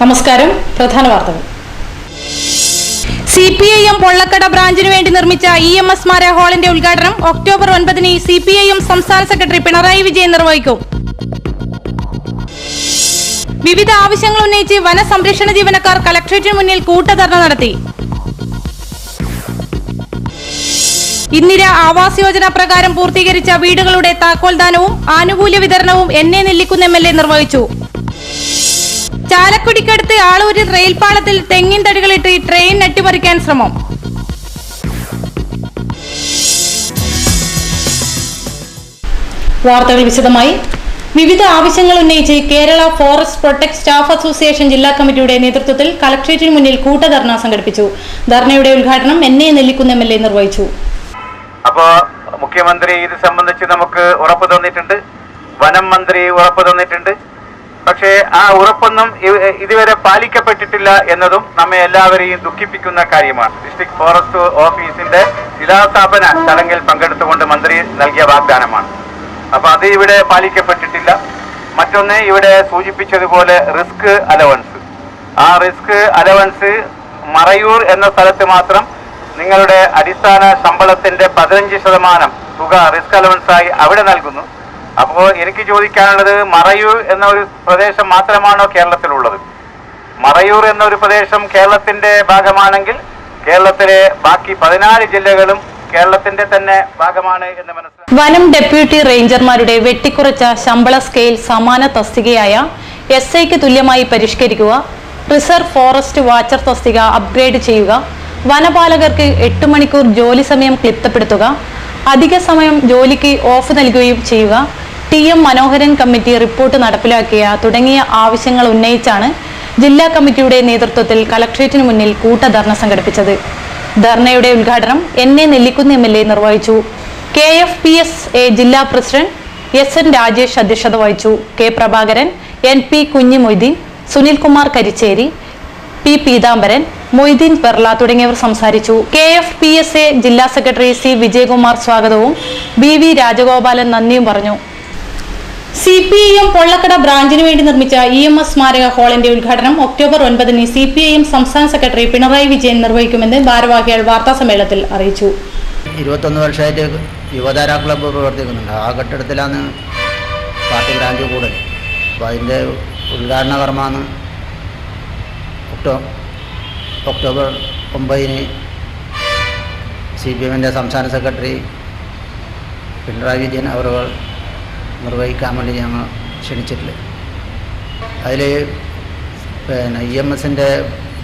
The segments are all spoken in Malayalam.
നമസ്കാരം. പ്രധാന വാർത്തകൾ. CPIM പൊള്ളക്കട ബ്രാഞ്ചിനു വേണ്ടി നിർമ്മിച്ച EMS സ്മാരക ഹാളിന്റെ ഉദ്ഘാടനം ഒക്ടോബർ 9-ന് CPIM സംസ്ഥാന സെക്രട്ടറി പിണറായി വിജയൻ നിർവഹിക്കും. വിവിധ ആവശ്യങ്ങൾ ഉന്നയിച്ച് വനസംരക്ഷണ ജീവനക്കാർ കലക്ടറേറ്റിന് മുന്നിൽ കൂട്ടധർണ നടത്തി. ഇന്ദിര ആവാസ് യോജന പ്രകാരം പൂർത്തീകരിച്ച വീടുകളുടെ താക്കോൽദാനവും ആനുകൂല്യ വിതരണവും NA നെല്ലിക്കുന്ന് MLA നിർവഹിച്ചു. ചാലക്കുടിക്കടുത്ത് ആളൂരിൽ റെയിൽപാളത്തിൽ തെങ്ങിൻ തടികളിട്ട് ട്രെയിൻ അട്ടിമറിക്കാൻ ശ്രമം. വാർത്തകൾ വിശദമായി. വിവിധ ആവശ്യങ്ങൾ ഉന്നയിച്ച് Kerala forest protect staff association ജില്ലാ കമ്മിറ്റിയുടെ നേതൃത്വത്തിൽ കലക്ടറേറ്റിന് മുന്നിൽ കൂട്ടധർണ സംഘടിപ്പിച്ചു. ധർണയുടെ ഉദ്ഘാടനം NA നെല്ലിക്കുന്ന് MLA നിർവഹിച്ചു. അപ്പോൾ മുഖ്യമന്ത്രി ഇത് സംബന്ധിച്ച് നമുക്ക് ഉറപ്പ് തന്നിട്ടുണ്ട്, വനം മന്ത്രി ഉറപ്പ് തന്നിട്ടുണ്ട്. പക്ഷേ ആ ഉറപ്പൊന്നും ഇതുവരെ പാലിക്കപ്പെട്ടിട്ടില്ല എന്നതും നമ്മെ എല്ലാവരെയും ദുഃഖിപ്പിക്കുന്ന കാര്യമാണ്. ഡിസ്ട്രിക്ട് ഫോറസ്റ്റ് ഓഫീസിന്റെ ശിലാസ്ഥാപന ചടങ്ങിൽ പങ്കെടുത്തുകൊണ്ട് മന്ത്രി നൽകിയ വാഗ്ദാനമാണ്. അപ്പൊ അത് ഇവിടെ പാലിക്കപ്പെട്ടിട്ടില്ല. മറ്റൊന്ന്, ഇവിടെ സൂചിപ്പിച്ചതുപോലെ റിസ്ക് അലവൻസ്, ആ റിസ്ക് അലവൻസ് മറയൂർ എന്ന സ്ഥലത്ത് മാത്രം നിങ്ങളുടെ അടിസ്ഥാന ശമ്പളത്തിന്റെ 15% തുക റിസ്ക് അലവൻസായി അവിടെ നൽകുന്നു. അപ്പോൾ എനിക്ക് ചോദിക്കാനുള്ളത്, മറയൂർ എന്ന ഒരു പ്രദേശം മാത്രമാണോ കേരളത്തിലുള്ളത്? മറയൂർ എന്നൊരു പ്രദേശം കേരളത്തിന്റെ ഭാഗമാണെങ്കിൽ കേരളത്തിലെ ബാക്കി 14 ജില്ലകളും കേരളത്തിന്റെ തന്നെ ഭാഗമാണ് എന്ന് മനസ്സിലാക്കി. വനം ഡെപ്യൂട്ടി റേഞ്ചർമാരുടെ വെട്ടിക്കുറച്ച ശമ്പള സ്കെയിൽ സമാന തസ്തികയായ SIക്ക് തുല്യമായി പരിഷ്കരിക്കുക, റിസർവ് ഫോറസ്റ്റ് വാച്ചർ തസ്തിക അപ്ഗ്രേഡ് ചെയ്യുക, വനപാലകർക്ക് 8 മണിക്കൂർ ജോലി സമയം ക്ലിപ്തപ്പെടുത്തുക, അധിക സമയം ജോലിക്ക് ഓഫ് നൽകുകയും ചെയ്യുക, TM മനോഹരൻ കമ്മിറ്റി റിപ്പോർട്ട് നടപ്പിലാക്കിയ തുടങ്ങിയ ആവശ്യങ്ങൾ ഉന്നയിച്ചാണ് ജില്ലാ കമ്മിറ്റിയുടെ നേതൃത്വത്തിൽ കലക്ടറേറ്റിന് മുന്നിൽ കൂട്ടധർണ സംഘടിപ്പിച്ചത്. ധർണയുടെ ഉദ്ഘാടനം NA നെല്ലിക്കുന്ന് MLA നിർവഹിച്ചു. KFPSA ജില്ലാ പ്രസിഡന്റ് SN രാജേഷ് അധ്യക്ഷത വഹിച്ചു. K പ്രഭാകരൻ, NP കുഞ്ഞി മൊയ്തീൻ, സുനിൽകുമാർ കരിച്ചേരി, P പീതാംബരൻ, മൊയ്തീൻ പെർല തുടങ്ങിയവർ സംസാരിച്ചു. KFPSA ജില്ലാ സെക്രട്ടറി C വിജയകുമാർ സ്വാഗതവും BV രാജഗോപാലൻ നന്ദിയും പറഞ്ഞു. CPIM പൊള്ളക്കട ബ്രാഞ്ചിനു വേണ്ടി നിർമ്മിച്ച EMS സ്മാരക ഹാളിന്റെ ഉദ്ഘാടനം ഒക്ടോബർ 9-ന് CPIM സംസ്ഥാന സെക്രട്ടറി പിണറായി വിജയൻ നിർവഹിക്കുമെന്ന് ഭാരവാഹികൾ വാർത്താസമ്മേളനത്തിൽ അറിയിച്ചു. 21 വർഷമായിട്ട് യുവതാര ക്ലബ്ബ് പ്രവർത്തിക്കുന്നുണ്ട്. ആ കെട്ടിടത്തിലാണ് പാർട്ടി ബ്രാഞ്ച് കൂടുതൽ. അപ്പോൾ അതിൻ്റെ ഉദ്ഘാടന കർമ്മമാണ് ഒക്ടോബർ 9-ന് CPIMൻ്റെ സംസ്ഥാന സെക്രട്ടറി പിണറായി വിജയൻ അവർ നിർവഹിക്കാൻ വേണ്ടി ഞങ്ങൾ ക്ഷണിച്ചിട്ടുള്ളത്. അതിൽ EMSൻ്റെ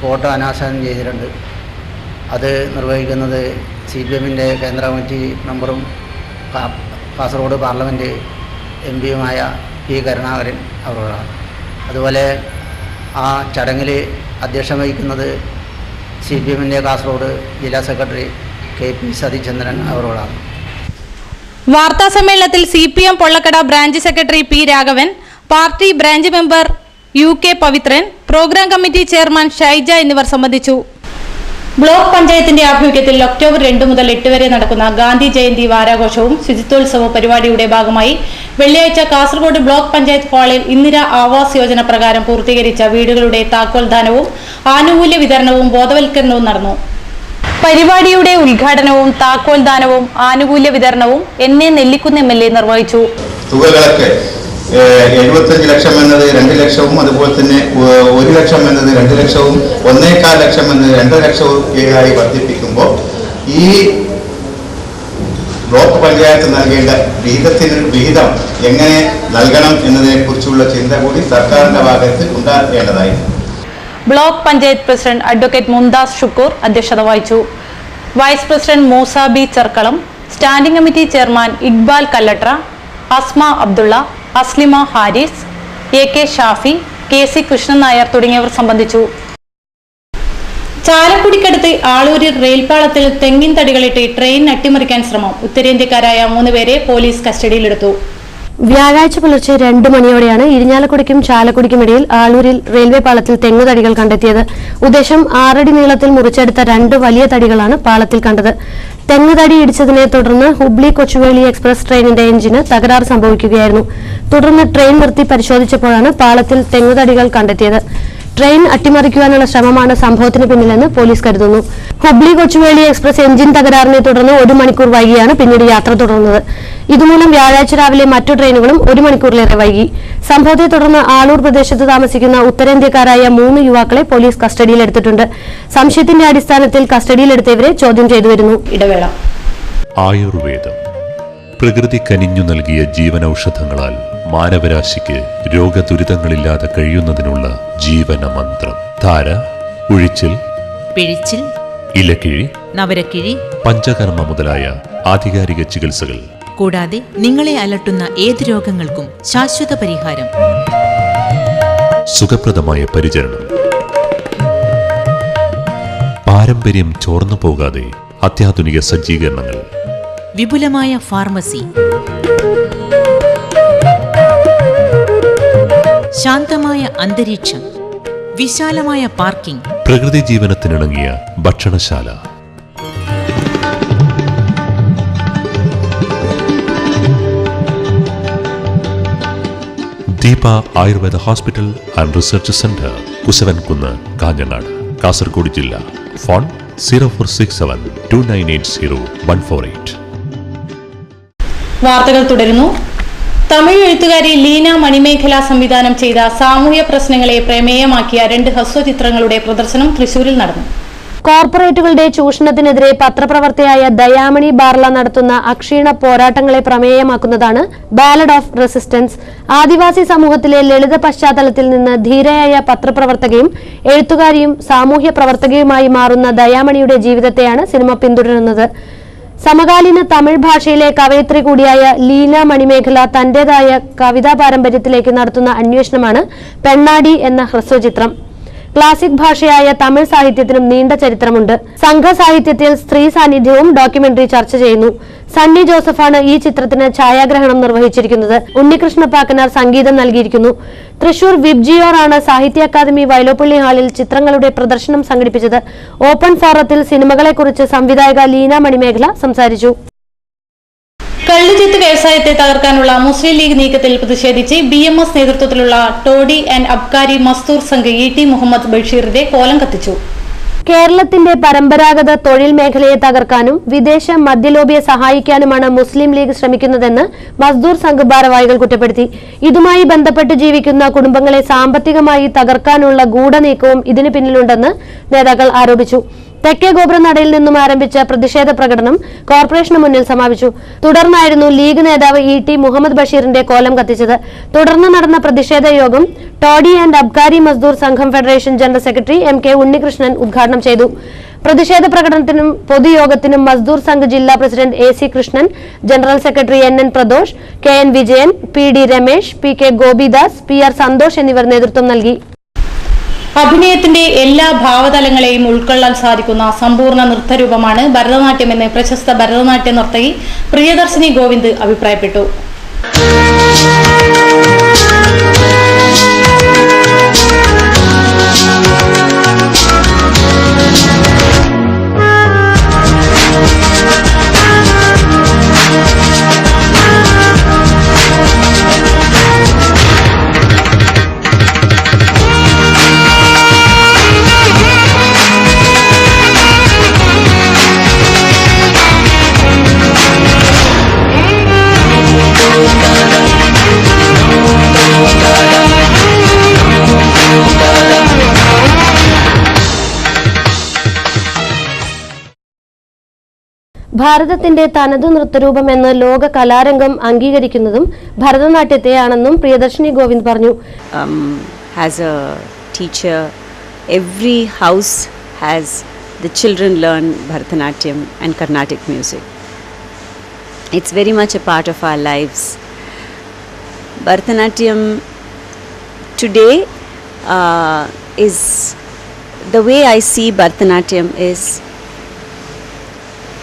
ഫോട്ടോ അനാച്ഛാദനം ചെയ്തിട്ടുണ്ട്. അത് നിർവഹിക്കുന്നത് CPIMൻ്റെ കേന്ദ്ര കമ്മിറ്റി മെമ്പറും കാസർഗോഡ് പാർലമെൻറ്റ് MP-യുമായ P കരുണാകരൻ അവരോടാണ്. അതുപോലെ ആ ചടങ്ങിൽ അധ്യക്ഷം വഹിക്കുന്നത് CPIMൻ്റെ കാസർഗോഡ് ജില്ലാ സെക്രട്ടറി KP സതീചന്ദ്രൻ അവരോടാണ്. വാർത്താ സമ്മേളനത്തിൽ CPIM Pollakkada branch secretary P Raghavan, party branch member UK Pavithran, programme committee chairman Shaija എന്നിവർ സംബന്ധിച്ചു. ബ്ലോക്ക് പഞ്ചായത്തിന്റെ ആഭിമുഖ്യത്തിൽ ഒക്ടോബർ 2 മുതൽ 8 വരെ നടക്കുന്ന ഗാന്ധി ജയന്തി വാരാഘോഷവും ശുചിത്വോത്സവ പരിപാടിയുടെ ഭാഗമായി വെള്ളിയാഴ്ച കാസർഗോഡ് ബ്ലോക്ക് പഞ്ചായത്ത് ഹാളിൽ ഇന്ദിര ആവാസ് യോജന പ്രകാരം പൂർത്തീകരിച്ച വീടുകളുടെ താക്കോൽദാനവും ആനുകൂല്യ വിതരണവും ബോധവൽക്കരണവും നടന്നു. പരിപാടിയുടെ ഉദ്ഘാടനവും താക്കോൽദാനവും ആനുകൂല്യ വിതരണവും NA നെല്ലിക്കുന്ന് MLA നിർവഹിച്ചു. തുകകളൊക്കെ 75 ലക്ഷം എന്നത് 2 ലക്ഷവും, അതുപോലെ തന്നെ 1 ലക്ഷം എന്നത് 2 ലക്ഷവും, 1.25 ലക്ഷം എന്നത് 2 ലക്ഷവും ആയി വർദ്ധിപ്പിക്കുമ്പോൾ ഈ ബ്ലോക്ക് പഞ്ചായത്ത് നൽകേണ്ട വിഹിതം എങ്ങനെ നൽകണം എന്നതിനെ കുറിച്ചുള്ള ചിന്ത കൂടി സർക്കാരിന്റെ ഭാഗത്ത് ഉണ്ടാകേണ്ടതായിരുന്നു. Block panchayat president advocate Mumtaz Shukkoor അധ്യക്ഷത വഹിച്ചു. Vice president Moosa B Cherkalam, standing committee chairman Iqbal Kalladra, Asma Abdullah, Aslima Haris, AK Shafi, KC Krishnan Nair തുടങ്ങിയവർ സംബന്ധിച്ചു. ചാലക്കുടിക്കടുത്ത് ആളൂരിൽ റെയിൽപാളത്തിൽ തെങ്ങിൻ തടികളിട്ട് ട്രെയിൻ അട്ടിമറിക്കാൻ ശ്രമം. ഉത്തരേന്ത്യക്കാരായ 3 പേരെ പോലീസ് കസ്റ്റഡിയിലെടുത്തു. വ്യാഴാഴ്ച പുലർച്ചെ 2 മണിയോടെയാണ് ഇരിഞ്ഞാലക്കുടിക്കും ചാലക്കുടിക്കുമിടയിൽ ആളൂരിൽ റെയിൽവേ പാളത്തിൽ തെങ്ങുതടികൾ കണ്ടെത്തിയത്. ഉദ്ദേശം 6 അടി നീളത്തിൽ മുറിച്ചെടുത്ത 2 വലിയ തടികളാണ് പാളത്തിൽ കണ്ടത്. തെങ്ങുതടി ഇടിച്ചതിനെ തുടർന്ന് ഹുബ്ലി കൊച്ചുവേളി എക്സ്പ്രസ് ട്രെയിനിന്റെ എഞ്ചിന് തകരാർ സംഭവിക്കുകയായിരുന്നു. തുടർന്ന് ട്രെയിൻ നിർത്തി പരിശോധിച്ചപ്പോഴാണ് പാളത്തിൽ തെങ്ങുതടികൾ കണ്ടെത്തിയത്. ട്രെയിൻ അട്ടിമറിക്കുവാനുള്ള ശ്രമമാണ് സംഭവത്തിന് പിന്നിലെന്ന് പോലീസ് കരുതുന്നു. ഹുബ്ലി കൊച്ചുവേളി എക്സ്പ്രസ് എഞ്ചിൻ തകരാറിനെ തുടർന്ന് 1 മണിക്കൂർ വൈകിയാണ് പിന്നീട് യാത്ര തുടർന്നത്. ഇതുമൂലം വ്യാഴാഴ്ച രാവിലെ മറ്റു ട്രെയിനുകളും 1 മണിക്കൂറിലേറെ വൈകി. സംഭവത്തെ തുടർന്ന് ആളൂർ പ്രദേശത്ത് താമസിക്കുന്ന ഉത്തരേന്ത്യക്കാരായ 3 യുവാക്കളെ പോലീസ് കസ്റ്റഡിയിലെടുത്തിട്ടുണ്ട്. സംശയത്തിന്റെ അടിസ്ഥാനത്തിൽ കസ്റ്റഡിയിലെടുത്തവരെ ചോദ്യം ചെയ്തു വരുന്നു. ഇടവേള. ആയുർവേദം പ്രകൃതി കനിഞ്ഞു നൽകിയ ജീവനൌഷധങ്ങളാൽ മാനവരാശിക്ക് രോഗദുരിതങ്ങളില്ലാതെ കഴിയുന്നതിനുള്ള ജീവന മന്ത്രം. ധാര, ഉഴിച്ചിൽ, പിഴിച്ചിൽ, ഇലക്കിഴി, നവരക്കിഴി, പഞ്ചകർമ്മ മുതലായ ആധികാരിക ചികിത്സകൾ. കൂടാതെ നിങ്ങളെ അലട്ടുന്ന ഏത് രോഗങ്ങൾക്കും ശാശ്വത പരിഹാരം. സുഖപ്രദമായ പരിചരണം. പാരമ്പര്യം ചോർന്നു പോകാതെ അത്യാധുനിക സജ്ജീകരണങ്ങൾ. വിപുലമായ ഫാർമസി. ശാന്തമായ അന്തരീക്ഷം. വിശാലമായ പാർക്കിംഗ്. പ്രകൃതി ജീവനത്തിനിണങ്ങിയ ഭക്ഷണശാല. Deepa Ayurveda hospital and research centre, Kushavankunnu, Kanhangad, Kasaragod ജില്ല. ഫോൺ 04672980-148. വാർത്തകൾ തുടരുന്നു. തമിഴ് എഴുത്തുകാരി ലീന മണിമേഖല സംവിധാനം ചെയ്ത സാമൂഹ്യ പ്രശ്നങ്ങളെ പ്രമേയമാക്കിയ 2 ഹ്രസ്വചിത്രങ്ങളുടെ പ്രദർശനം തൃശൂരിൽ നടന്നു. കോർപ്പറേറ്റുകളുടെ ചൂഷണത്തിനെതിരെ പത്രപ്രവർത്തകയായ ദയാമണി ബാർല നടത്തുന്ന അക്ഷീണ പോരാട്ടങ്ങളെ പ്രമേയമാക്കുന്നതാണ് ബാലഡ് ഓഫ് റെസിസ്റ്റൻസ്. ആദിവാസി സമൂഹത്തിലെ ലളിത പശ്ചാത്തലത്തിൽ നിന്ന് ധീരയായ പത്രപ്രവർത്തകയും എഴുത്തുകാരിയും സാമൂഹ്യ പ്രവർത്തകയുമായി മാറുന്ന ദയാമണിയുടെ ജീവിതത്തെയാണ് സിനിമ പിന്തുടരുന്നത്. സമകാലീന തമിഴ് ഭാഷയിലെ കവയിത്രി കൂടിയായ ലീന മണിമേഖല തന്റേതായ കവിതാ പാരമ്പര്യത്തിലേക്ക് നടത്തുന്ന അന്വേഷണമാണ് പെണ്ണാടി എന്ന ഹ്രസ്വചിത്രം. ക്ലാസിക് ഭാഷയായ തമിഴ് സാഹിത്യത്തിനും നീണ്ട ചരിത്രമുണ്ട്. സംഘ സാഹിത്യത്തിൽ സ്ത്രീ സാന്നിധ്യവും ഡോക്യുമെന്ററി ചർച്ച ചെയ്യുന്നു. സണ്ണി ജോസഫാണ് ഈ ചിത്രത്തിന് ഛായാഗ്രഹണം നിർവഹിച്ചിരിക്കുന്നത്. ഉണ്ണികൃഷ്ണ പാക്കനാർ സംഗീതം നൽകിയിരിക്കുന്നു. തൃശൂർ വിബ്ജിയോർ ആണ് സാഹിത്യ അക്കാദമി വൈലോപ്പള്ളി ഹാളിൽ ചിത്രങ്ങളുടെ പ്രദർശനം സംഘടിപ്പിച്ചത്. ഓപ്പൺ ഫോറത്തിൽ സിനിമകളെക്കുറിച്ച് സംവിധായക ലീന മണിമേഖല സംസാരിച്ചു. കള്ളുചെത്ത് വ്യവസായത്തെ തകർക്കാനുള്ള മുസ്ലിം ലീഗ് നീക്കത്തിൽ പ്രതിഷേധിച്ച് BMS നേതൃത്വത്തിലുള്ള toddy and Abkari Mazdoor Sangh ET Muhammad ബഷീറിന്റെ കോലം കത്തിച്ചു. കേരളത്തിന്റെ പരമ്പരാഗത തൊഴിൽ മേഖലയെ തകർക്കാനും വിദേശ മദ്യലോബിയെ സഹായിക്കാനുമാണ് മുസ്ലിം ലീഗ് ശ്രമിക്കുന്നതെന്ന് മസ്ദൂർ സംഘ് ഭാരവാഹികൾ കുറ്റപ്പെടുത്തി. ഇതുമായി ബന്ധപ്പെട്ട് ജീവിക്കുന്ന കുടുംബങ്ങളെ സാമ്പത്തികമായി തകർക്കാനുള്ള ഗൂഢനീക്കവും ഇതിനു പിന്നിലുണ്ടെന്ന് നേതാക്കൾ ആരോപിച്ചു. തെക്കേ ഗോപുരനടയിൽ നിന്നും ആരംഭിച്ച പ്രതിഷേധ പ്രകടനം കോർപ്പറേഷന് മുന്നിൽ സമാപിച്ചു. തുടർന്നായിരുന്നു ലീഗ് നേതാവ് ET മുഹമ്മദ് ബഷീറിന്റെ കോലം കത്തിച്ചത്. തുടർന്ന് നടന്ന പ്രതിഷേധ യോഗം toddy and Abkari Mazdoor Sangham federation general secretary MK Unnikrishnan ഉദ്ഘാടനം ചെയ്തു. പ്രതിഷേധ പ്രകടനത്തിനും പൊതുയോഗത്തിനും മസ്ദൂർ സംഘ് ജില്ലാ president AC Krishnan, general secretary NN Pradosh, KN Vijayan, PD Ramesh, PK Gopidas, PR Santhosh എന്നിവർ നേതൃത്വം നൽകി. അഭിനയത്തിന്റെ എല്ലാ ഭാവതലങ്ങളെയും ഉൾക്കൊള്ളാൻ സാധിക്കുന്ന സമ്പൂർണ്ണ നൃത്തരൂപമാണ് ഭരതനാട്യമെന്ന് പ്രശസ്ത ഭരതനാട്യ നർത്തകി പ്രിയദർശിനി ഗോവിന്ദ് അഭിപ്രായപ്പെട്ടു. ഭാരതത്തിന്റെ തനതു നൃത്തരൂപമെന്ന് ലോക കലാരംഗം അംഗീകരിക്കുന്നതും ഭരതനാട്യത്തെയാണെന്നും പ്രിയദർശിനി ഗോവിന്ദ് പറഞ്ഞു. As a teacher, every house has the children learn Bharatanatyam and Carnatic music. It's very much a part of our lives. Bharatanatyam today is, the way I see Bharatanatyam is,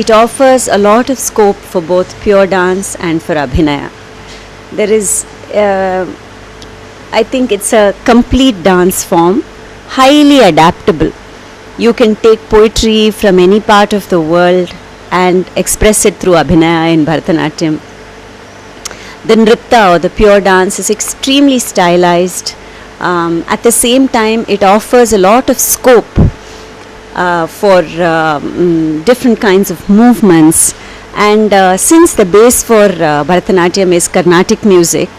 it offers a lot of scope for both pure dance and for abhinaya. There is, I think it's a complete dance form, highly adaptable. You can take poetry from any part of the world and express it through abhinaya in Bharatanatyam. The nritta or the pure dance is extremely stylized, At the same time, it offers a lot of scope for different kinds of movements. And since the base for Bharatanatyam is Carnatic music,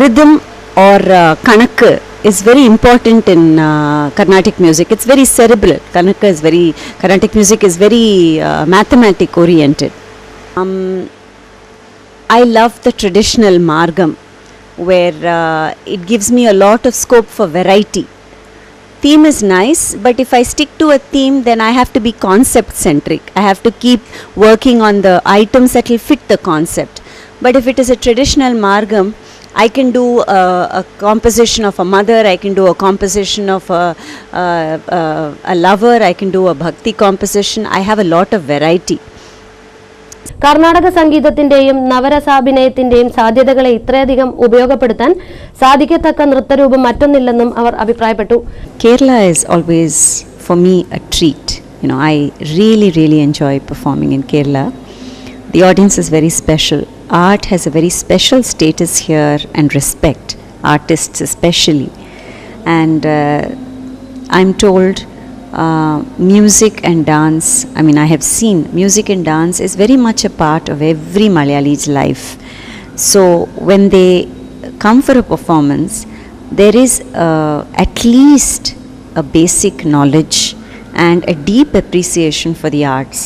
rhythm or Kanak is very important in Carnatic music. It's very cerebral. Carnatic music is very mathematic oriented. I love the traditional Margam, where it gives me a lot of scope for variety. Theme is nice, but if I stick to a theme, then I have to be concept centric. I have to keep working on the items that will fit the concept. But if it is a traditional Margam, I can do a composition of a mother, I can do a composition of a lover, I can do a bhakti composition. I have a lot of variety. Karnataka സംഗീതത്തിന്റെയും നവരസാഭിനയത്തിന്റെയും സാധ്യതകളെ ഇത്രയധികം ഉപയോഗപ്പെടുത്താൻ സാധിക്കത്തക്ക നൃത്തരൂപം മറ്റൊന്നില്ലെന്നും അവർ അഭിപ്രായപ്പെട്ടു. Kerala is always for me a treat. I really enjoy performing in Kerala. The audience is very special. Art has a very special status here and respect, artists especially. And I'm told music and dance, I have seen music and dance is very much a part of every Malayali's life. So when they come for a performance, there is at least a basic knowledge and a deep appreciation for the arts.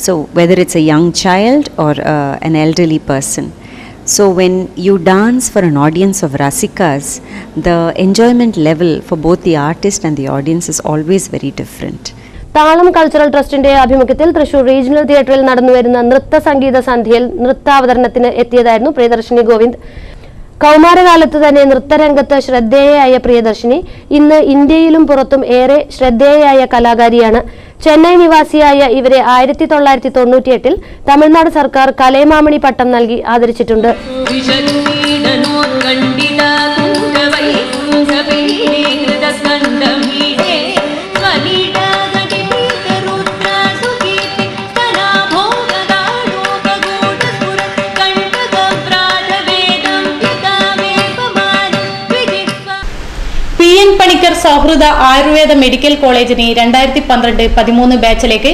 So whether it's a young child or an elderly person. So when you dance for an audience of Rasikas, the enjoyment level for both the artist and the audience is always very different. താളം കൾച്ചറൽ ട്രസ്റ്റിന്റെ ആഭിമുഖ്യത്തിൽ തൃശൂർ റീജിയണൽ തിയേറ്ററിൽ നടന്നുവരുന്ന നൃത്ത സംഗീത സന്ധ്യയിൽ നൃത്താവതരണത്തിന് എത്തിയതായിരുന്നു പ്രിയദർശിനി ഗോവിന്ദ്. കൗമാരകാലത്ത് തന്നെ നൃത്തരംഗത്ത് ശ്രദ്ധേയയായ പ്രിയദർശിനി ഇന്ന് ഇന്ത്യയിലും പുറത്തും ഏറെ ശ്രദ്ധേയയായ കലാകാരിയാണ്. ചെന്നൈ നിവാസിയായ ഇവരെ 1998 തമിഴ്നാട് സർക്കാർ കലൈമാമണി പട്ടം നൽകി ആദരിച്ചിട്ടുണ്ട്. PN പണിക്കർ സൗഹൃദ ആയുർവേദ മെഡിക്കൽ കോളേജിന് 2012-13 ബാച്ചിലേക്ക്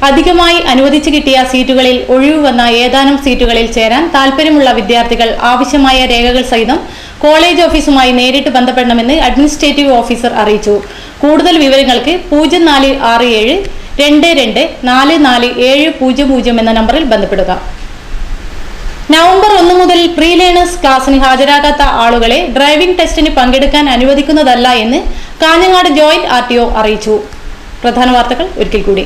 അധികമായി അനുവദിച്ചു കിട്ടിയ സീറ്റുകളിൽ ഒഴിവ് വന്ന ഏതാനും സീറ്റുകളിൽ ചേരാൻ താൽപര്യമുള്ള വിദ്യാർത്ഥികൾ ആവശ്യമായ രേഖകൾ സഹിതം കോളേജ് ഓഫീസുമായി നേരിട്ട് ബന്ധപ്പെടണമെന്ന് അഡ്മിനിസ്ട്രേറ്റീവ് ഓഫീസർ അറിയിച്ചു. കൂടുതൽ വിവരങ്ങൾക്ക് 0467 22 44700 എന്ന നമ്പറിൽ ബന്ധപ്പെടുക. നവംബർ 1 മുതൽ പ്രീ ലേണേഴ്സ് ക്ലാസ്സിന് ഹാജരാകാത്ത ആളുകളെ ഡ്രൈവിംഗ് ടെസ്റ്റിന് പങ്കെടുക്കാൻ അനുവദിക്കുന്നതല്ല എന്ന് കാഞ്ഞങ്ങാട് ജോയിന്റ് RTO അറിയിച്ചു. പ്രധാന വാർത്തകൾ ഒരിക്കൽ കൂടി.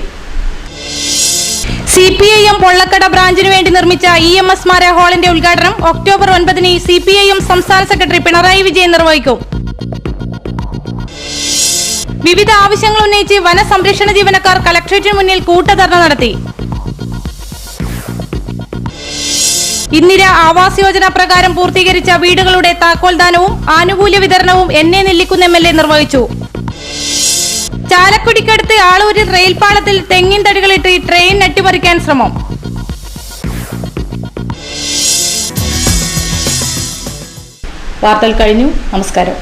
CPIM പൊള്ളക്കട ബ്രാഞ്ചിനു വേണ്ടി നിർമ്മിച്ച EMS സ്മാര ഹാളിന്റെ ഉദ്ഘാടനം ഒക്ടോബർ 9-ന് CPIM സംസ്ഥാന സെക്രട്ടറി പിണറായി വിജയൻ നിർവഹിക്കും. വിവിധ ആവശ്യങ്ങൾ ഉന്നയിച്ച് വനസംരക്ഷണ ജീവനക്കാർ കളക്ടറേറ്റിന് മുന്നിൽ കൂട്ടധർണ നടത്തി. ഇന്ദിര ആവാസ് യോജന പ്രകാരം പൂർത്തീകരിച്ച വീടുകളുടെ താക്കോൽദാനവും ആനുകൂല്യ വിതരണവും NA നെല്ലിക്കുന്ന് MLA നിർവഹിച്ചു. ചാലക്കുടിക്കടുത്ത് ആളൂരിൽ റെയിൽപാളത്തിൽ തെങ്ങിൻ തടികളിട്ട് ട്രെയിൻ അട്ടിമറിക്കാൻ ശ്രമം. വാർത്തകൾ കഴിഞ്ഞു. നമസ്കാരം.